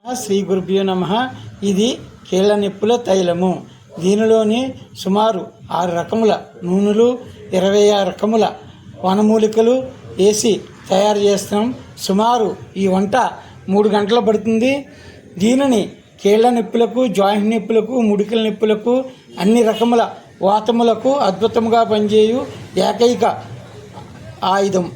శ్రీ గురుభ్యో నమః. ఇది కీళ్ళ నిప్పుల తైలము. దీనిలోని సుమారు 6 రకముల నూనెలు, 26 రకముల వనమూలికలు వేసి తయారు చేస్తున్నాం. సుమారు ఈ వంట 3 గంటలు పడుతుంది. దీనిని కీళ్ళ నొప్పులకు, జాయింట్ నొప్పులకు, ముడికల నొప్పులకు, అన్ని రకముల వాతములకు అద్భుతంగా పనిచేయు ఏకైక ఆయుధం.